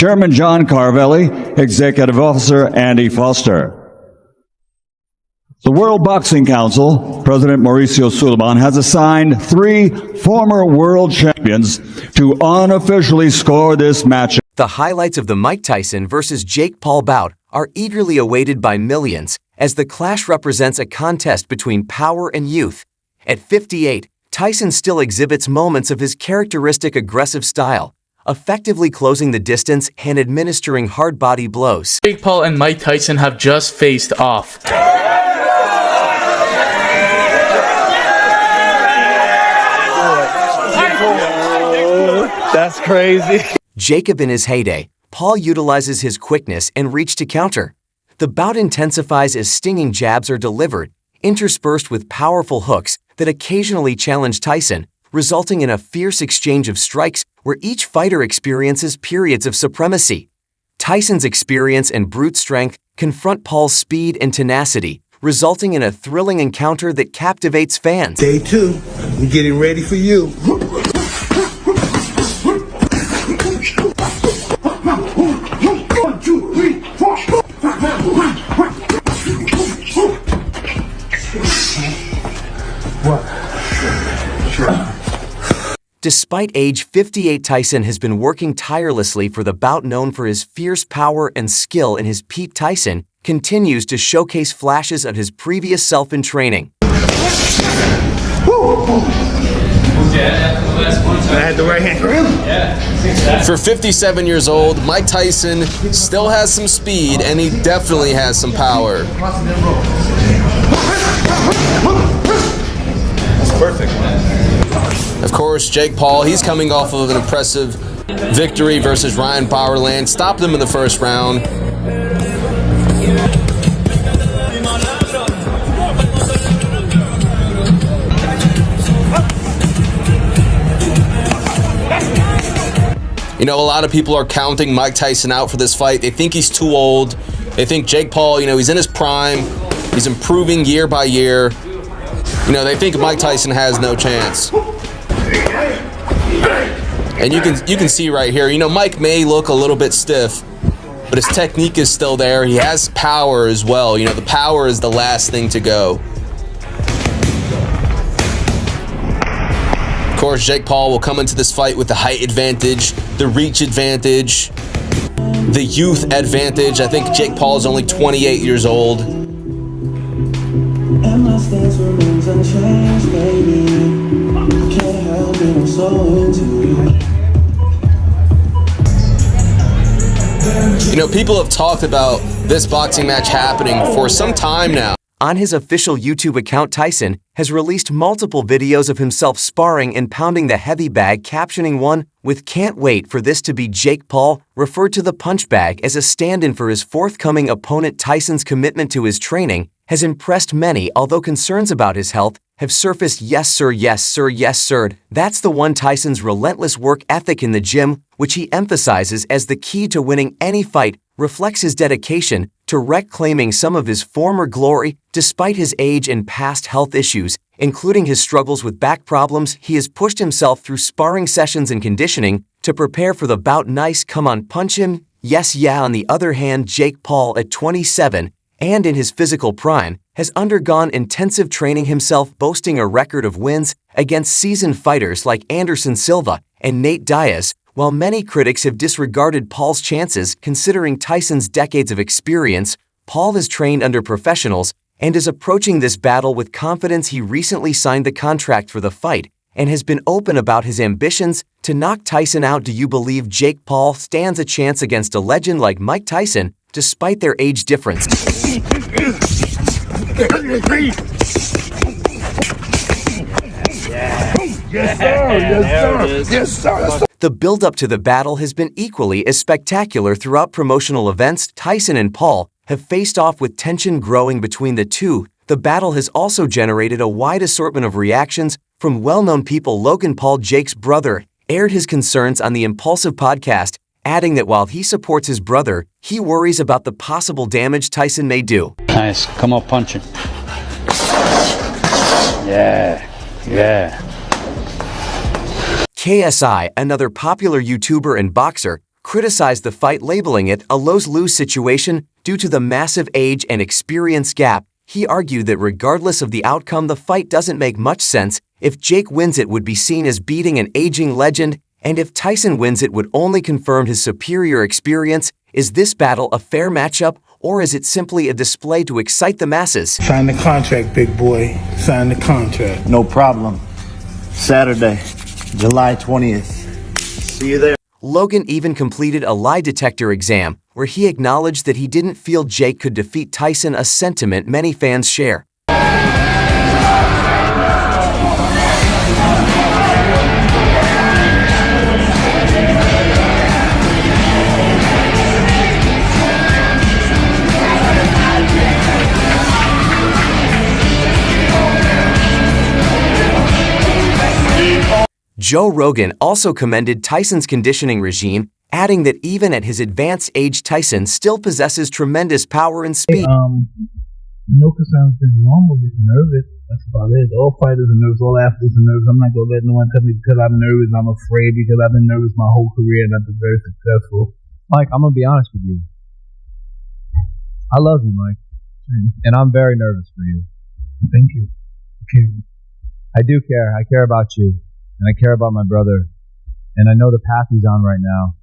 Chairman John Carvelli, Executive Officer Andy Foster. The World Boxing Council, President Mauricio Suleiman, has assigned 3 former world champions to unofficially score this match. The highlights of the Mike Tyson versus Jake Paul bout are eagerly awaited by millions, as the clash represents a contest between power and youth. At 58, Tyson still exhibits moments of his characteristic aggressive style, effectively closing the distance and administering hard body blows. Jake Paul and Mike Tyson have just faced off. That's crazy. Jacob in his heyday, Paul utilizes his quickness and reach to counter. The bout intensifies as stinging jabs are delivered, interspersed with powerful hooks that occasionally challenge Tyson, resulting in a fierce exchange of strikes where each fighter experiences periods of supremacy. Tyson's experience and brute strength confront Paul's speed and tenacity, resulting in a thrilling encounter that captivates fans. Day 2, we're getting ready for you. Despite age 58, Tyson has been working tirelessly for the bout. Known for his fierce power and skill in his peak, Tyson continues to showcase flashes of his previous self in training. I had the right hand. For 57 years old, Mike Tyson still has some speed, and he definitely has some power. That's perfect. Of course, Jake Paul, he's coming off of an impressive victory versus Ryan Bowerland. Stopped him in the first round. You know, a lot of people are counting Mike Tyson out for this fight. They think he's too old. They think Jake Paul, he's in his prime. He's improving year by year. They think Mike Tyson has no chance. And you can see right here, Mike may look a little bit stiff, but his technique is still there. He has power as well. The power is the last thing to go. Of course, Jake Paul will come into this fight with the height advantage, the reach advantage, the youth advantage. I think Jake Paul is only 28 years old. And my stance remains unchanged, baby. Can't help it, I'm so into you. People have talked about this boxing match happening for some time now. On his official YouTube account, Tyson has released multiple videos of himself sparring and pounding the heavy bag, captioning one with "Can't wait for this to be Jake Paul," referred to the punch bag as a stand-in for his forthcoming opponent. Tyson's commitment to his training has impressed many, although concerns about his health have surfaced. Yes sir, yes sir, yes sir. That's the one. Tyson's relentless work ethic in the gym, which he emphasizes as the key to winning any fight, reflects his dedication to reclaiming some of his former glory. Despite his age and past health issues, including his struggles with back problems, he has pushed himself through sparring sessions and conditioning to prepare for the bout. Nice, come on, punch him. Yes, yeah. On the other hand, Jake Paul, at 27 and in his physical prime, has undergone intensive training himself, boasting a record of wins against seasoned fighters like Anderson Silva and Nate Diaz. While many critics have disregarded Paul's chances, considering Tyson's decades of experience, Paul has trained under professionals and is approaching this battle with confidence. He recently signed the contract for the fight and has been open about his ambitions to knock Tyson out. Do you believe Jake Paul stands a chance against a legend like Mike Tyson, despite their age difference? Yes, sir. Yes, sir. Yes, sir. The build-up to the battle has been equally as spectacular. Throughout promotional events, Tyson and Paul have faced off with tension growing between the two. The battle has also generated a wide assortment of reactions from well-known people. Logan Paul, Jake's brother, aired his concerns on the Impulsive podcast, adding that while he supports his brother, he worries about the possible damage Tyson may do. Nice. Come on, punch him. Yeah. Yeah. KSI, another popular YouTuber and boxer, criticized the fight, labeling it a lose-lose situation due to the massive age and experience gap. He argued that regardless of the outcome, the fight doesn't make much sense. If Jake wins, it would be seen as beating an aging legend, and if Tyson wins, it would only confirm his superior experience. Is this battle a fair matchup, or is it simply a display to excite the masses? Sign the contract, big boy. Sign the contract. No problem. Saturday, July 20th. See you there. Logan even completed a lie detector exam, where he acknowledged that he didn't feel Jake could defeat Tyson, a sentiment many fans share. Joe Rogan also commended Tyson's conditioning regime, adding that even at his advanced age, Tyson still possesses tremendous power and speed. No concerns, just normal, just nervous. That's about it. All fighters are nervous, all athletes are nervous. I'm not going to let no one tell me because I'm nervous, I'm afraid, because I've been nervous my whole career and I've been very successful. Mike, I'm going to be honest with you. I love you, Mike. And I'm very nervous for you. Thank you. Okay. I do care. I care about you. And I care about my brother. And I know the path he's on right now.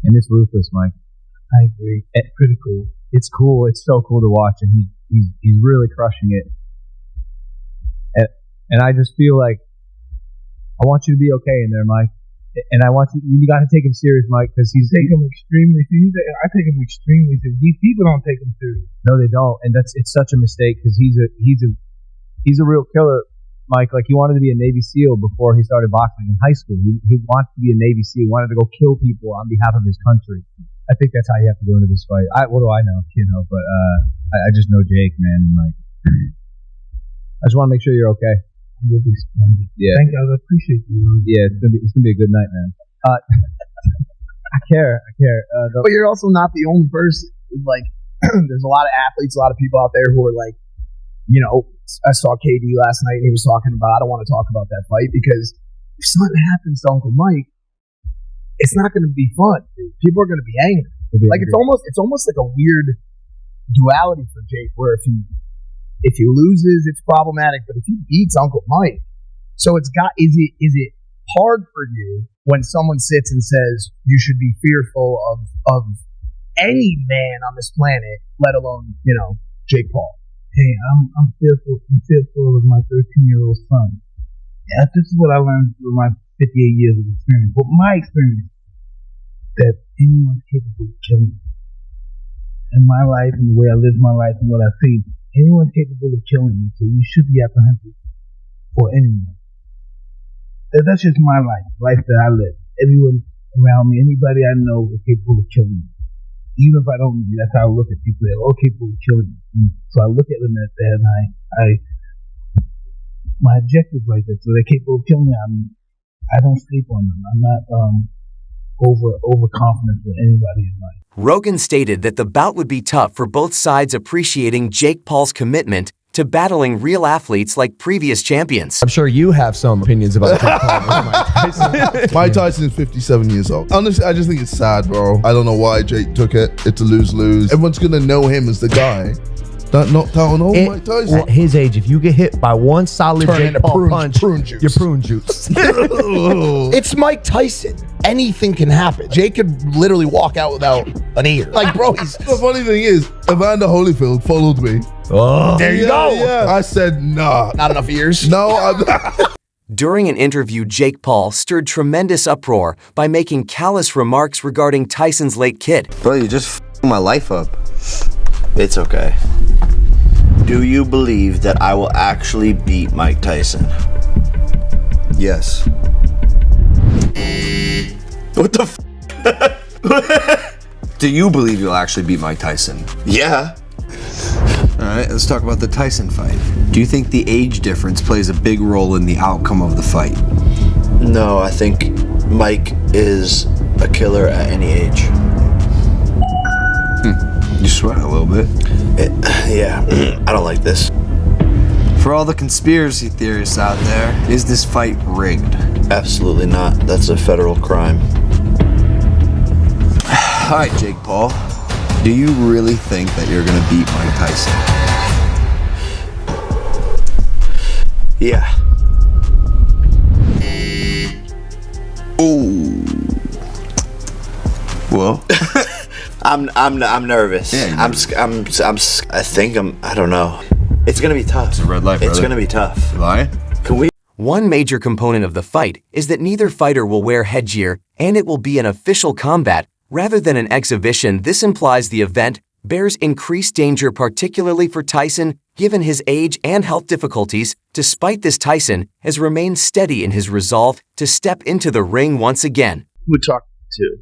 And it's ruthless, Mike. I agree. It's pretty cool. It's cool. It's so cool to watch. And he's really crushing it. And I just feel like I want you to be okay in there, Mike. And I want you got to take him serious, Mike, because he's take him extremely serious. I take him extremely serious. These people don't take him serious. No, they don't. And it's such a mistake because he's a real killer. Mike, like he wanted to be a Navy SEAL before he started boxing in high school. He wanted to be a Navy SEAL. He wanted to go kill people on behalf of his country. I think that's how you have to go into this fight. What do I know? But I just know Jake, man. And like, I just want to make sure you're okay. You'll be splendid. Yeah. Thank you. I appreciate you. Yeah, it's gonna be a good night, man. I care. But you're also not the only person. Like, there's a lot of athletes, a lot of people out there who are like, I saw KD last night and he was talking about, I don't want to talk about that fight because if something happens to Uncle Mike, it's not going to be fun. Dude. People are going to be angry. Like it's almost like a weird duality for Jake where if he loses, it's problematic, but if he beats Uncle Mike, so is it hard for you when someone sits and says you should be fearful of any man on this planet, let alone, Jake Paul? Hey, I'm fearful of my 13-year-old son. Yeah, this is what I learned through my 58 years of experience. But my experience, that anyone's capable of killing me. In my life, and the way I live my life, and what I see, anyone's capable of killing me. So you should be apprehensive for anyone. That's just my life that I live. Everyone around me, anybody I know is capable of killing me. Even if I don't, that's how I look at people. They're all capable of killing me. So I look at them as that, and my objectives like that. So they're capable of killing me. I don't sleep on them. I'm not overconfident with anybody in life. Rogan stated that the bout would be tough for both sides, appreciating Jake Paul's commitment to battling real athletes like previous champions. I'm sure you have some opinions about Jake Paul versus Mike Tyson. Mike Tyson is 57 years old. Honestly, I just think it's sad, bro. I don't know why Jake took it. It's a lose-lose. Everyone's going to know him as the guy that knocked out an old Mike Tyson. At his age, if you get hit by one solid Jake Paul punch, prune juice. you're prune juice. It's Mike Tyson. Anything can happen. Jake could literally walk out without an ear. Like, bro, The funny thing is, Evander Holyfield followed me. Oh, there you go. Yeah. I said, nah. Not enough ears? No, I'm not. During an interview, Jake Paul stirred tremendous uproar by making callous remarks regarding Tyson's late kid. Bro, you just f***ing my life up. It's okay. Do you believe that I will actually beat Mike Tyson? Yes. What the f***? Do you believe you'll actually beat Mike Tyson? Yeah. Alright, let's talk about the Tyson fight. Do you think the age difference plays a big role in the outcome of the fight? No, I think Mike is a killer at any age. You sweat a little bit. Yeah, I don't like this. For all the conspiracy theorists out there, is this fight rigged? Absolutely not. That's a federal crime. All right, Jake Paul. Do you really think that you're gonna beat Mike Tyson? Yeah. Ooh. Well, I'm nervous. Yeah, I don't know. It's gonna be tough. It's a red light, It's brother. gonna be tough. you lying? Can we? One major component of the fight is that neither fighter will wear headgear, and it will be an official combat rather than an exhibition. This implies the event bears increased danger, particularly for Tyson, given his age and health difficulties. Despite this, Tyson has remained steady in his resolve to step into the ring once again. Would talk to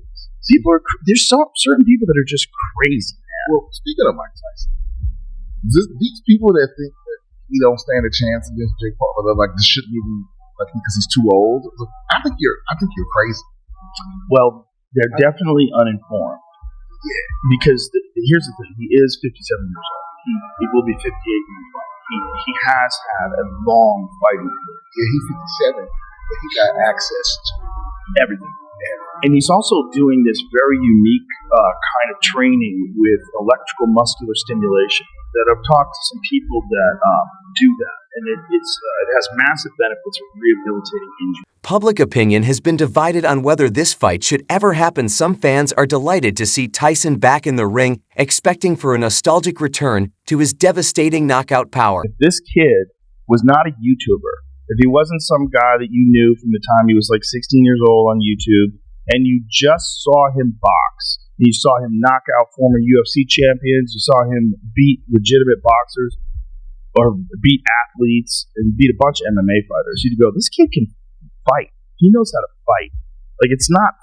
there's certain people that are just crazy, man. Well, speaking of Mike Tyson, these people that think that he don't stand a chance against Jake Paul, they're like, this shouldn't even, like, because he's too old. I think you're crazy. Well, they're definitely uninformed. Yeah. Because here's the thing: he is 57 years old. He will be 58 when he fights. He has had a long fighting career. Yeah, he's 57, but he got access to everything. And he's also doing this very unique kind of training with electrical muscular stimulation. That I've talked to some people that do that, and it has massive benefits for rehabilitating injury. Public opinion has been divided on whether this fight should ever happen. Some fans are delighted to see Tyson back in the ring, expecting for a nostalgic return to his devastating knockout power. If this kid was not a YouTuber, if he wasn't some guy that you knew from the time he was like 16 years old on YouTube, and you just saw him box, you saw him knock out former UFC champions, you saw him beat legitimate boxers, or beat athletes, and beat a bunch of MMA fighters, you'd go, this kid can fight. He knows how to fight. Like, it's not,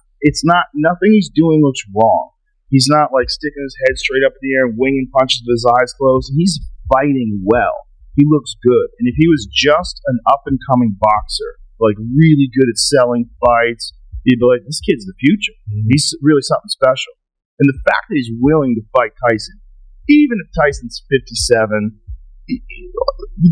nothing he's doing looks wrong. He's not like sticking his head straight up in the air and winging punches with his eyes closed. He's fighting well. He looks good. And if he was just an up-and-coming boxer, like really good at selling fights, you'd be like, this kid's the future. He's really something special. And the fact that he's willing to fight Tyson, even if Tyson's 57,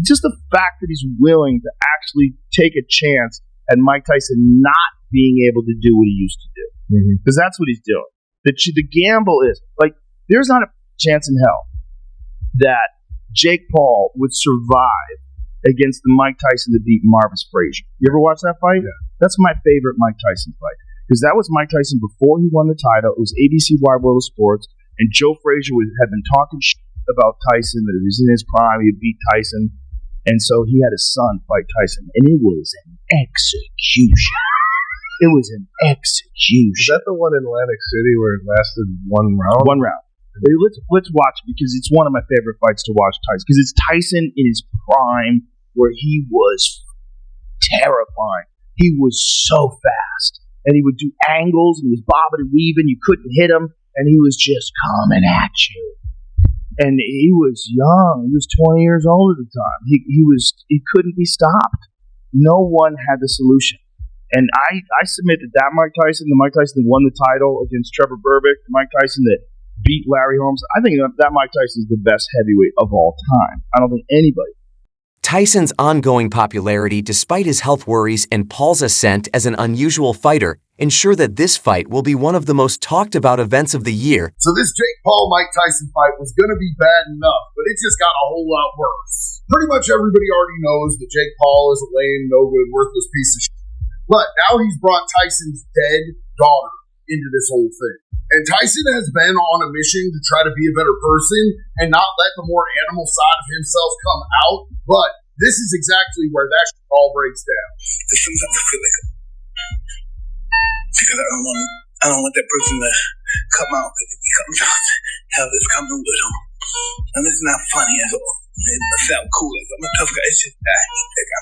just the fact that he's willing to actually take a chance at Mike Tyson not being able to do what he used to do. Because that's what he's doing. The gamble is, like, there's not a chance in hell that Jake Paul would survive against the Mike Tyson that beat Marvis Frazier. You ever watch that fight? Yeah. That's my favorite Mike Tyson fight. Because that was Mike Tyson before he won the title. It was ABC Wide World of Sports. And Joe Frazier had been talking shit about Tyson, that he was in his prime, he beat Tyson. And so he had his son fight Tyson. And it was an execution. It was an execution. Is that the one in Atlantic City where it lasted one round? One round. Let's watch it, because it's one of my favorite fights to watch Tyson. Because it's Tyson in his prime, where he was terrifying. He was so fast. And he would do angles, and he was bobbing and weaving. You couldn't hit him. And he was just coming at you. And he was young. He was 20 years old at the time. He couldn't be stopped. No one had the solution. And I submit that Mike Tyson, the Mike Tyson that won the title against Trevor Berbick, the Mike Tyson that beat Larry Holmes, I think that Mike Tyson is the best heavyweight of all time. I don't think anybody. Tyson's ongoing popularity, despite his health worries and Paul's ascent as an unusual fighter, ensure that this fight will be one of the most talked about events of the year. So this Jake Paul-Mike Tyson fight was going to be bad enough, but it just got a whole lot worse. Pretty much everybody already knows that Jake Paul is a lame, no-good, worthless piece of shit. But now he's brought Tyson's dead daughter into this whole thing. And Tyson has been on a mission to try to be a better person and not let the more animal side of himself come out. But this is exactly where that shit all breaks down. Sometimes I feel like because I don't want that person to come out, because if he comes out, hell is coming with him. And it's not funny at all. It sounds cool. I'm a tough guy. It's just that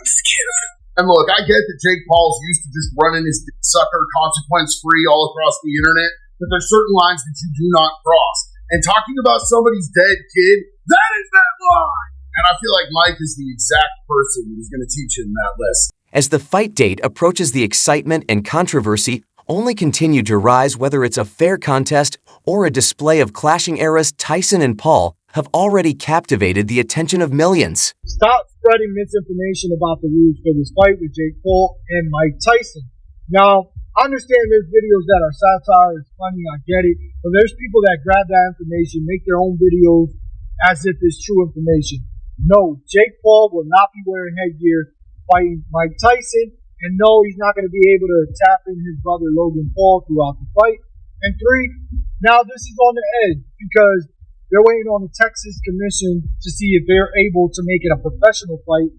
I'm scared of him. And look, I get that Jake Paul's used to just running his sucker consequence-free all across the internet, but there's certain lines that you do not cross. And talking about somebody's dead kid, that is that line! And I feel like Mike is the exact person who's going to teach him that lesson. As the fight date approaches, the excitement and controversy only continue to rise. Whether it's a fair contest or a display of clashing eras, Tyson and Paul have already captivated the attention of millions. Stop spreading misinformation about the rules for this fight with Jake Paul and Mike Tyson. Now, I understand there's videos that are satire, it's funny, I get it, but there's people that grab that information, make their own videos as if it's true information. No, Jake Paul will not be wearing headgear fighting Mike Tyson, and no, he's not going to be able to tap in his brother Logan Paul throughout the fight. And 3, now this is on the edge because they're waiting on the Texas Commission to see if they're able to make it a professional fight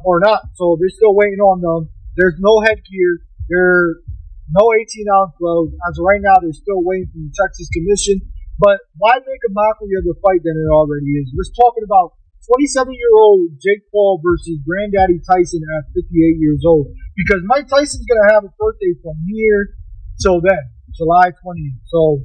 or not. So they're still waiting on them. There's no headgear. There's no 18-ounce gloves. As of right now, they're still waiting for the Texas Commission. But why make a mockery of the fight than it already is? We're talking about 27-year-old Jake Paul versus Granddaddy Tyson at 58 years old. Because Mike Tyson's going to have a birthday from here till then, July 20th. So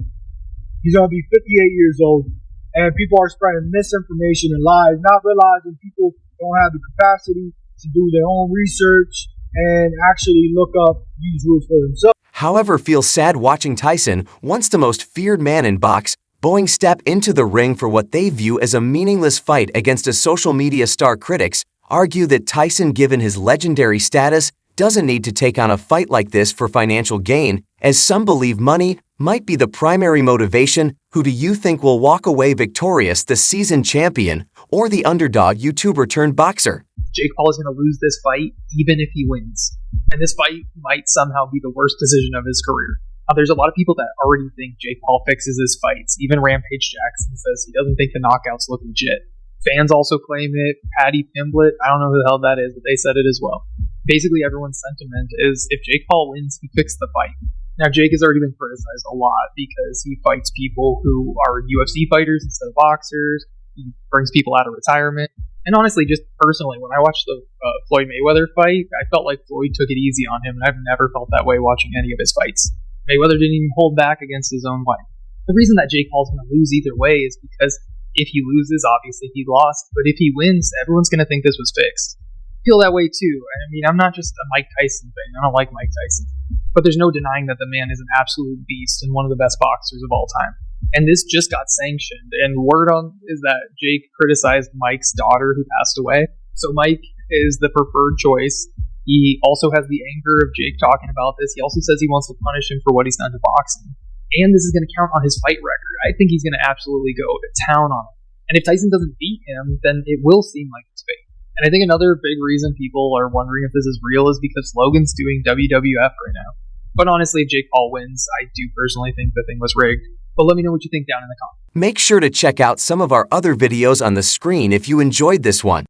he's going to be 58 years old. And people are spreading misinformation and lies, not realizing people don't have the capacity to do their own research and actually look up these rules for themselves. However, feels sad watching Tyson, once the most feared man in boxing, step into the ring for what they view as a meaningless fight against a social media star. Critics argue that Tyson, given his legendary status, doesn't need to take on a fight like this for financial gain, as some believe money might be the primary motivation. Who do you think will walk away victorious, the seasoned champion or the underdog YouTuber turned boxer? Jake Paul is going to lose this fight even if he wins. And this fight might somehow be the worst decision of his career. There's a lot of people that already think Jake Paul fixes his fights. Even Rampage Jackson says he doesn't think the knockouts look legit. Fans also claim it. Patty Pimblett, I don't know who the hell that is, but they said it as well. Basically, everyone's sentiment is if Jake Paul wins, he fixed the fight. Now, Jake has already been criticized a lot because he fights people who are UFC fighters instead of boxers. He brings people out of retirement. And honestly, just personally, when I watched the Floyd Mayweather fight, I felt like Floyd took it easy on him, and I've never felt that way watching any of his fights. Mayweather didn't even hold back against his own wife. The reason that Jake Paul's going to lose either way is because if he loses, obviously he lost. But if he wins, everyone's going to think this was fixed. I feel that way too. I mean, I'm not just a Mike Tyson fan. I don't like Mike Tyson. But there's no denying that the man is an absolute beast and one of the best boxers of all time. And this just got sanctioned. And word on is that Jake criticized Mike's daughter who passed away. So Mike is the preferred choice. He also has the anger of Jake talking about this. He also says he wants to punish him for what he's done to boxing. And this is going to count on his fight record. I think he's going to absolutely go to town on him. And if Tyson doesn't beat him, then it will seem like it's fake. And I think another big reason people are wondering if this is real is because Logan's doing WWF right now. But honestly, if Jake Paul wins, I do personally think the thing was rigged. But let me know what you think down in the comments. Make sure to check out some of our other videos on the screen if you enjoyed this one.